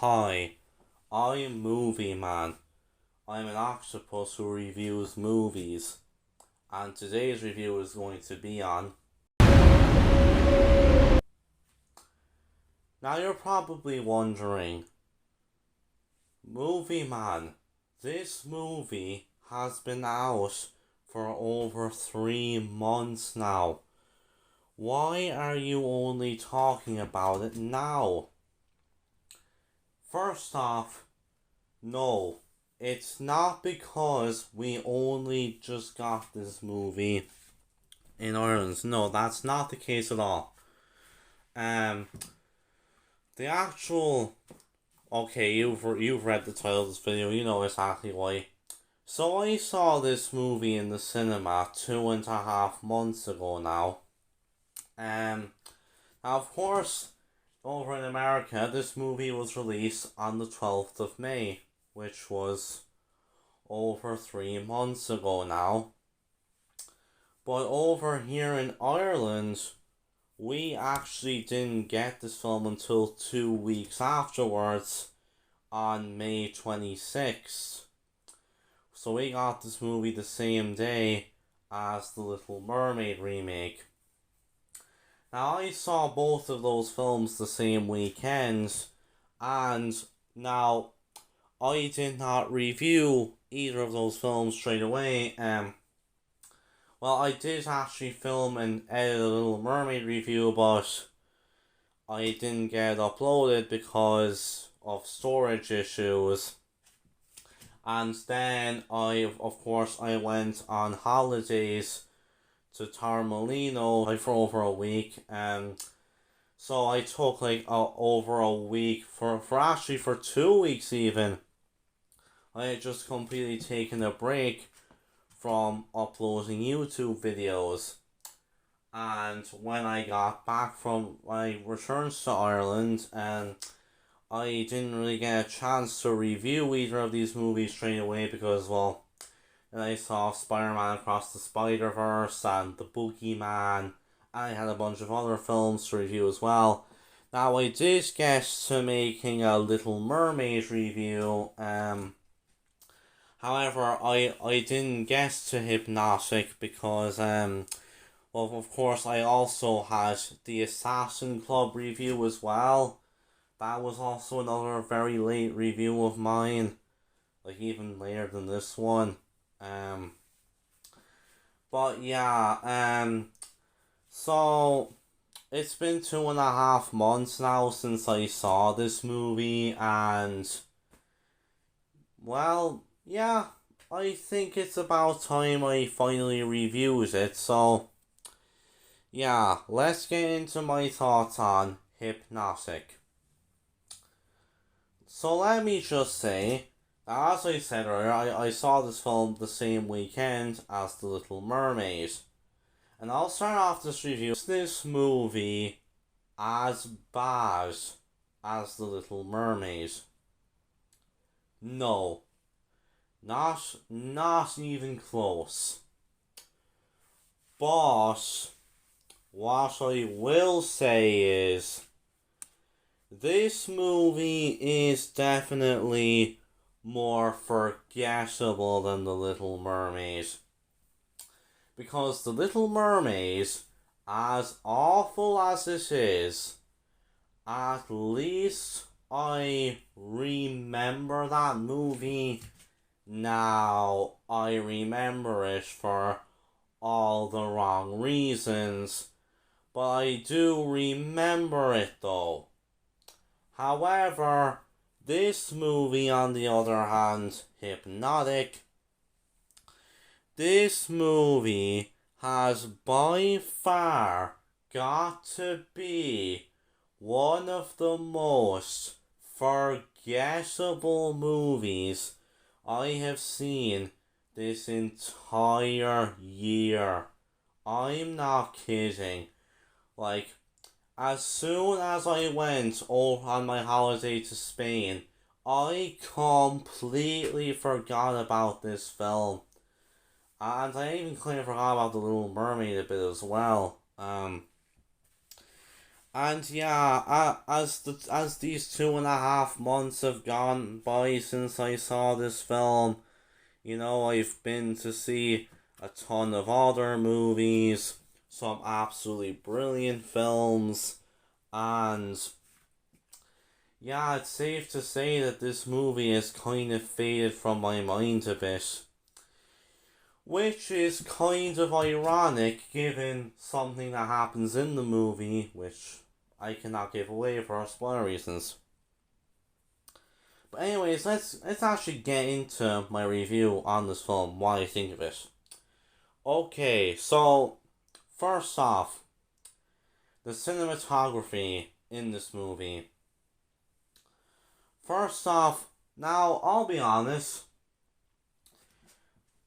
Hi, I'm Movie Man. I'm an octopus who reviews movies, and today's review is going to be on. Now you're probably wondering, Movie Man, this movie has been out for over 3 months now. Why are you only talking about it now? First off, no, it's not because we only just got this movie in Ireland. No, that's not the case at all. Um, the actual okay, you've read the title of this video. You know exactly why. So I saw this movie in the cinema 2.5 months ago now. Now of course, over in America, this movie was released on the 12th of May, which was over 3 months ago now. But over here in Ireland, we actually didn't get this film until 2 weeks afterwards, on May 26th. So we got this movie the same day as the Little Mermaid remake. Now I saw both of those films the same weekend, and now I did not review either of those films straight away. Well, I did actually film and edit a Little Mermaid review, but I didn't get it uploaded because of storage issues. And then of course, I went on holidays to Tarmalino for over a week. So I took over a week for 2 weeks even. I had just completely taken a break from uploading YouTube videos. And when I got back from my returns to Ireland, and I didn't really get a chance to review either of these movies straight away because, well, then I saw Spider-Man Across the Spider-Verse and The Boogeyman, and I had a bunch of other films to review as well. Now I did get to making a Little Mermaid review. However, I didn't get to Hypnotic because well, of course, I also had the Assassin Club review as well. That was also another very late review of mine, like even later than this one. But yeah, so it's been 2.5 months now since I saw this movie, and well, yeah, I think it's about time I finally reviewed it. So yeah, let's get into my thoughts on Hypnotic. So let me just say, as I said earlier, I saw this film the same weekend as The Little Mermaid. And I'll start off this review. Is this movie as bad as The Little Mermaid? No. Not even close. But what I will say is, this movie is definitely more forgettable than The Little Mermaid. Because The Little Mermaid, as awful as it is, at least I remember that movie. Now, I remember it for all the wrong reasons, but I do remember it though. However, this movie, on the other hand, Hypnotic, this movie has by far got to be one of the most forgettable movies I have seen this entire year. I'm not kidding. Like, as soon as I went on my holiday to Spain, I completely forgot about this film. And I even kind of forgot about The Little Mermaid a bit as well. And yeah, as these 2.5 months have gone by since I saw this film, I've been to see a ton of other movies, some absolutely brilliant films, and yeah, it's safe to say that this movie has kind of faded from my mind a bit. Which is kind of ironic given something that happens in the movie, which I cannot give away for spoiler reasons. But anyways, let's actually get into my review on this film, what I think of it. Okay, so first off, the cinematography in this movie. First off, now I'll be honest,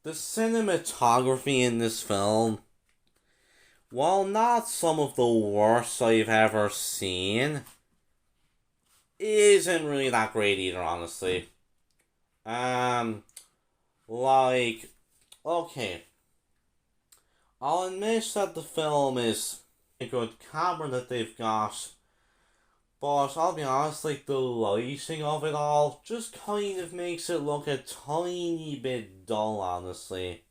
the cinematography in this film, while not some of the worst I've ever seen, isn't really that great either, honestly. Like, okay, I'll admit that the film is a good camera that they've got, but I'll be honest, like, the lighting of it all just kind of makes it look a tiny bit dull, honestly.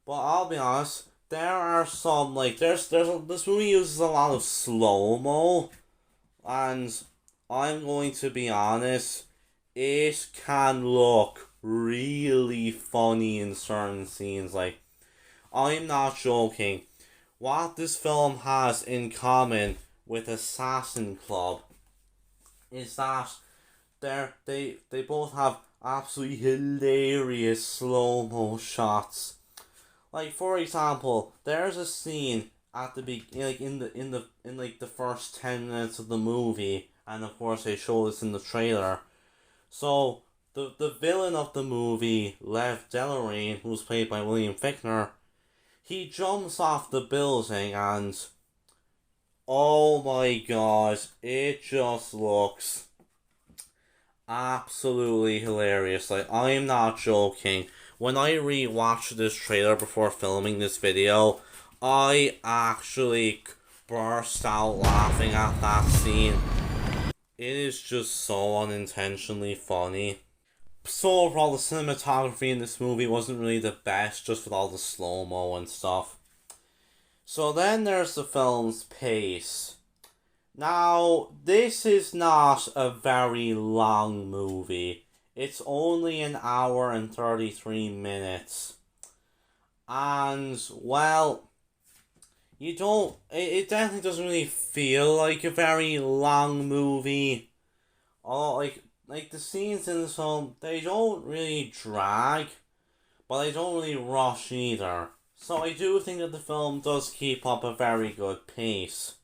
But I'll be honest, there are some, like, this movie uses a lot of slow-mo, and I'm going to be honest, it can look really funny in certain scenes. Like, I'm not joking. What this film has in common with Assassin Club is that they both have absolutely hilarious slow-mo shots. Like, for example, there's a scene at the like in like the first 10 minutes of the movie, and of course they show this in the trailer. So the villain of the movie, Lev Delarein, who's played by William Fichtner, he jumps off the building and oh my god, it just looks absolutely hilarious. Like, I'm not joking. When I rewatched this trailer before filming this video, I actually burst out laughing at that scene. It is just so unintentionally funny. So overall, the cinematography in this movie wasn't really the best, just with all the slow-mo and stuff. So then there's the film's pace. Now, this is not a very long movie. It's only an hour and 33 minutes. And, well, it definitely doesn't really feel like a very long movie. Although, like the scenes in this film, they don't really drag, but they don't really rush either. So I do think that the film does keep up a very good pace.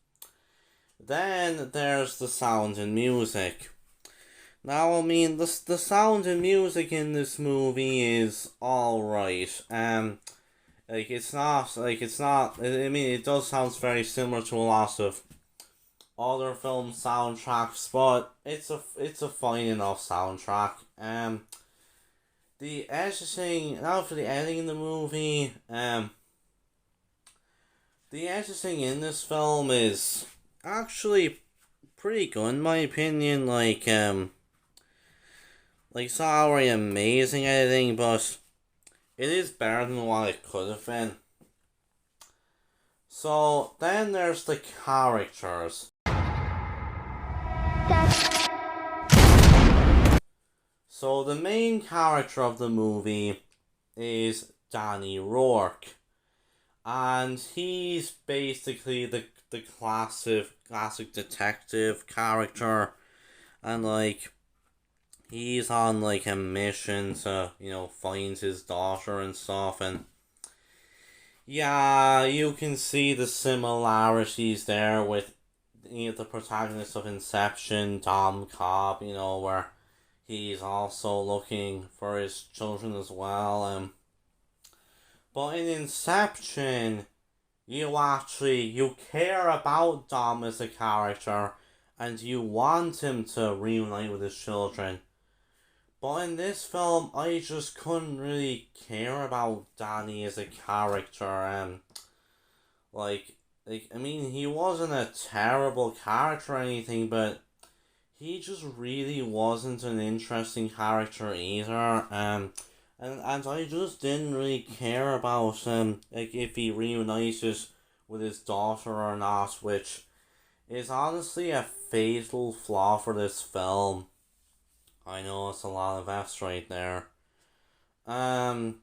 Then there's the sound and music. Now, I mean, the sound and music in this movie is alright. It's not, I mean, it does sound very similar to a lot of other film soundtracks, but it's a fine enough soundtrack. The editing, now for the editing in the movie, the editing in this film is actually pretty good in my opinion. It's not very amazing editing, but it is better than what it could have been. So then there's the characters. So the main character of the movie is Danny Rourke, and he's basically the classic detective character, and like he's on like a mission to find his daughter and stuff, and yeah, you can see the similarities there with the protagonist of Inception, Dom Cobb, where he's also looking for his children as well. But in Inception, you care about Dom as a character, and you want him to reunite with his children. But in this film, I just couldn't really care about Danny as a character. like, I mean, he wasn't a terrible character or anything, but he just really wasn't an interesting character either. And I just didn't really care about like if he reunited with his daughter or not, which is honestly a fatal flaw for this film. I know it's a lot of F's right there. Um,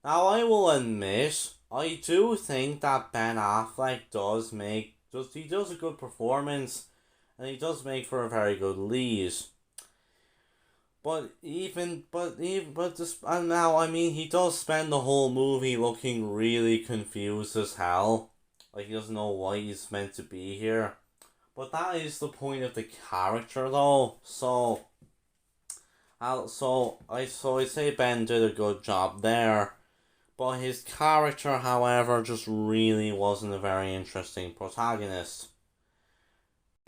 Now I will admit, I do think that Ben Affleck he does a good performance, and he does make for a very good lead. And now, I mean, he does spend the whole movie looking really confused as hell. Like, he doesn't know why he's meant to be here. But that is the point of the character, though. So I say Ben did a good job there. But his character, however, just really wasn't a very interesting protagonist.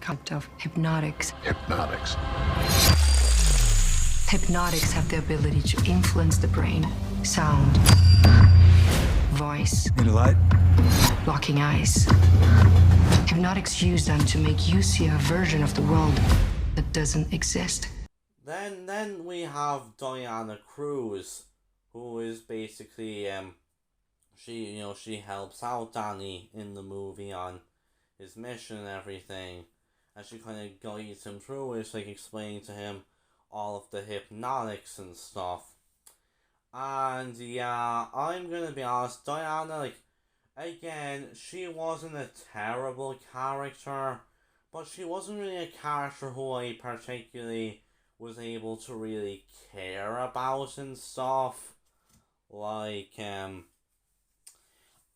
Concept of hypnotics. Hypnotics. Hypnotics have the ability to influence the brain, sound, voice, Need a light? locking eyes. Hypnotics use them to make you see a version of the world that doesn't exist. Then we have Diana Cruz, who is basically she helps out Danny in the movie on his mission and everything, and she kind of guides him through it, like explaining to him all of the hypnotics and stuff. And yeah, I'm gonna be honest, Diana, like, again, she wasn't a terrible character, but she wasn't really a character who I particularly was able to really care about and stuff. Like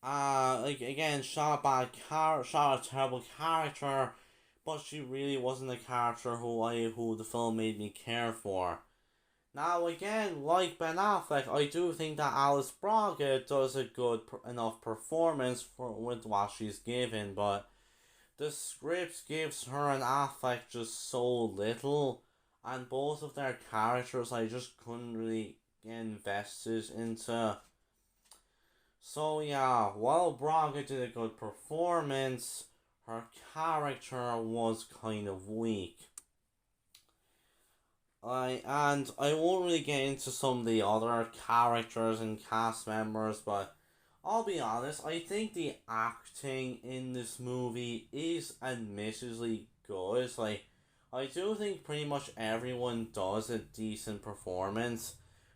again, shot a terrible character, but she really wasn't a character who the film made me care for. Now again, like Ben Affleck, I do think that Alice Braga does a good enough performance with what she's given, but the script gives her and Affleck just so little, and both of their characters I just couldn't really get invested into. So yeah, while Braga did a good performance, her character was kind of weak. I won't really get into some of the other characters and cast members, but I'll be honest, I think the acting in this movie is admittedly good. Like, I do think pretty much everyone does a decent performance,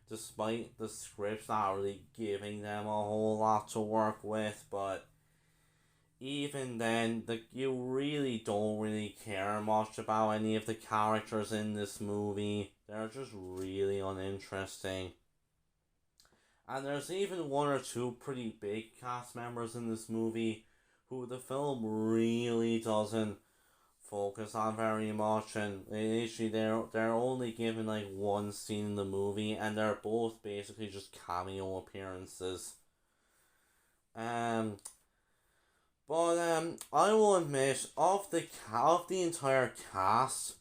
despite the script not really giving them a whole lot to work with, but even then, you really don't really care much about any of the characters in this movie. They're just really uninteresting. And there's even one or two pretty big cast members in this movie who the film really doesn't focus on very much, and literally they're only given like one scene in the movie, and they're both basically just cameo appearances. But I will admit, of the entire cast,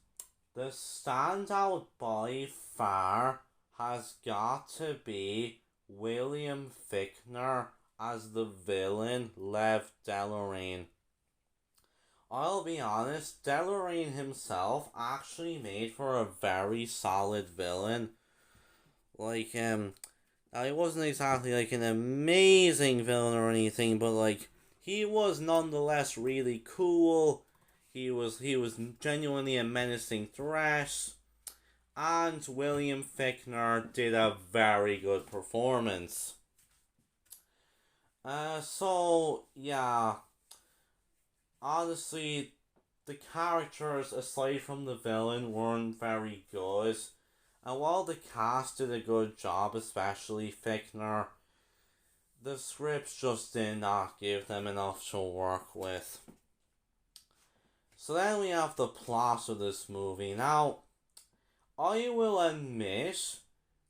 the standout by far has got to be William Fichtner as the villain, Lev Delorane. I'll be honest, Delorane himself actually made for a very solid villain. Like, he wasn't exactly like an amazing villain or anything, but like, he was nonetheless really cool. He was genuinely a menacing threat. And William Fichtner did a very good performance. So yeah, honestly, the characters aside from the villain weren't very good. And while the cast did a good job, especially Fichtner, the scripts just did not give them enough to work with. So then we have the plot of this movie. Now, I will admit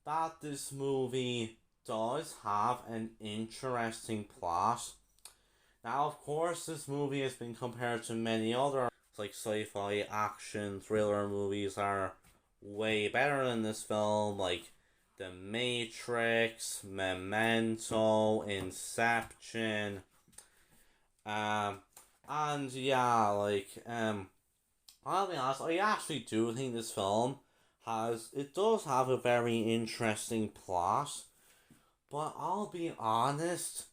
that this movie does have an interesting plot. Now, of course, this movie has been compared to many other like sci-fi action thriller movies are way better than this film, like The Matrix, Memento, Inception. And yeah, like, I'll be honest, I actually do think this film it does have a very interesting plot, but I'll be honest,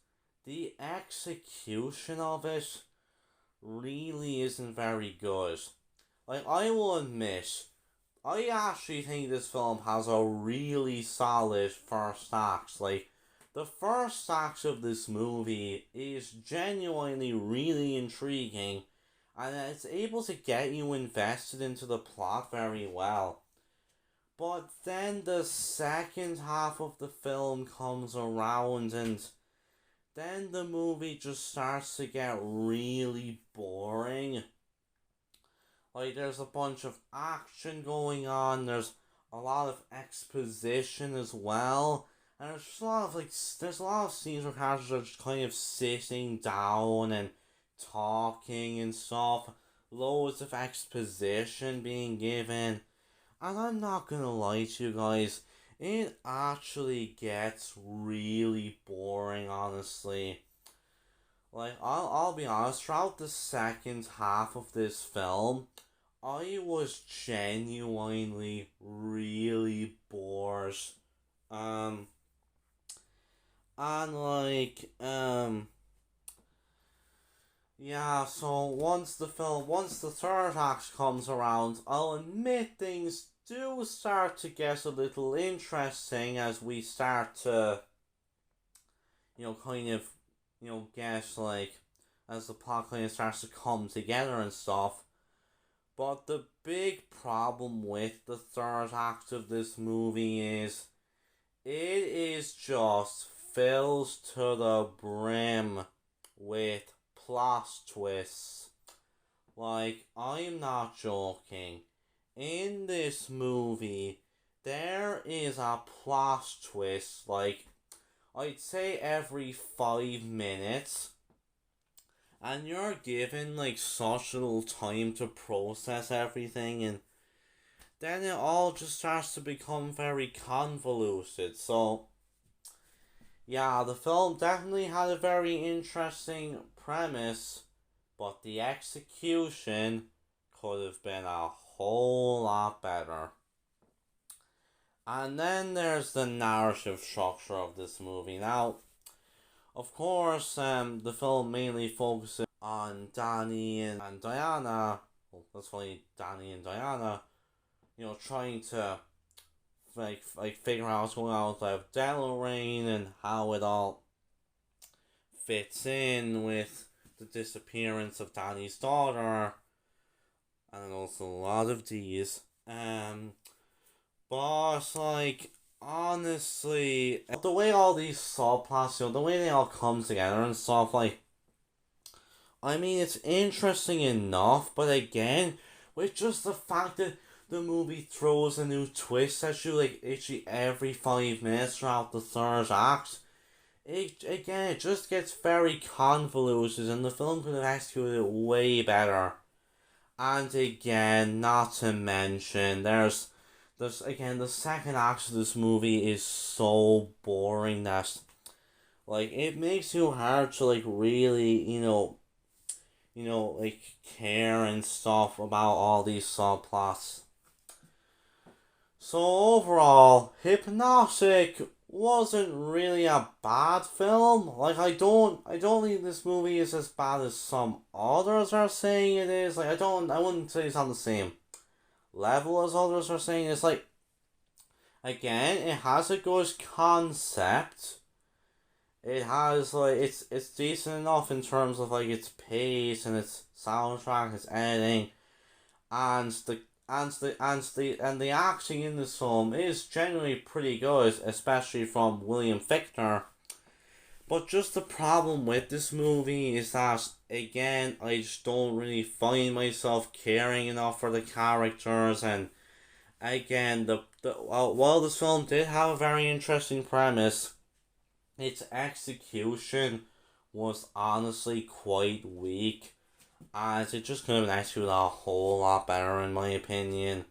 the execution of it really isn't very good. Like, I will admit, I actually think this film has a really solid first act. Like, the first act of this movie is genuinely really intriguing, and it's able to get you invested into the plot very well. But then the second half of the film comes around, and then the movie just starts to get really boring. Like, there's a bunch of action going on, there's a lot of exposition as well, and there's just a lot of, like, there's a lot of scenes where characters are just kind of sitting down and talking and stuff, loads of exposition being given, and I'm not gonna lie to you guys, it actually gets really boring, honestly. Like, I'll be honest, throughout the second half of this film, I was genuinely really bored. Um, and like, yeah, so once the third act comes around, I'll admit things do start to get a little interesting as we start to, kind of, get like, as the plot kind of starts to come together and stuff. But the big problem with the third act of this movie is it is just filled to the brim with plot twists. Like, I'm not joking. In this movie, there is a plot twist, like, I'd say every 5 minutes, and you're given like such little time to process everything, and then it all just starts to become very convoluted. So yeah, the film definitely had a very interesting premise, but the execution could have been a whole lot better. And then there's the narrative structure of this movie. Now, of course, the film mainly focuses on Danny and Diana. Well, that's funny, Danny and Diana. Trying to figure out what's going on with Deloraine and how it all fits in with the disappearance of Danny's daughter, and also a lot of D's. But like, honestly, the way all these subplots, the way they all come together and stuff, like, I mean, it's interesting enough, but again, with just the fact that the movie throws a new twist at you, like, literally every 5 minutes throughout the third act, it just gets very convoluted, and the film could have executed it way better. And again, not to mention, there's again, the second act of this movie is so boring that, like, it makes you hard to, like, really, like, care and stuff about all these subplots. So overall, Hypnotic wasn't really a bad film. Like, I don't think this movie is as bad as some others are saying it is. Like, I wouldn't say it's on the same level as others are saying. It's like, again, it has a good concept. It has, like, it's decent enough in terms of, like, its pace and its soundtrack, its editing, and the acting in this film is generally pretty good, especially from William Fichtner. But just the problem with this movie is that, again, I just don't really find myself caring enough for the characters, and again, while this film did have a very interesting premise, its execution was honestly quite weak, as it just could have been executed a whole lot better in my opinion.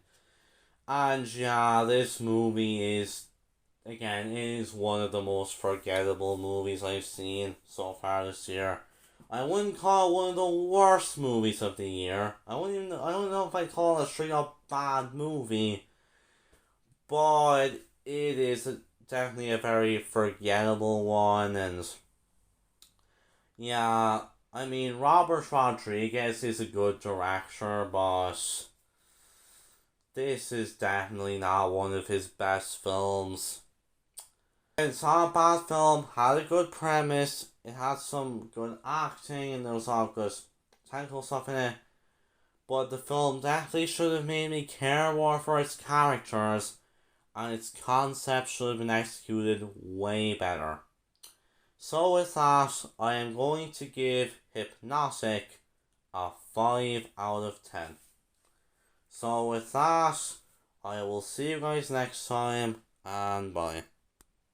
And yeah, this movie is, again, it is one of the most forgettable movies I've seen so far this year. I wouldn't call it one of the worst movies of the year. I don't know if I'd call it a straight up bad movie, but it is definitely a very forgettable one, and yeah, I mean, Robert Rodriguez is a good director, but this is definitely not one of his best films. It's not a bad film, had a good premise, it had some good acting, and there was all good technical stuff in it. But the film definitely should have made me care more for its characters, and its concept should have been executed way better. So with that, I am going to give Hypnotic a 5 out of 10. So with that, I will see you guys next time, and bye.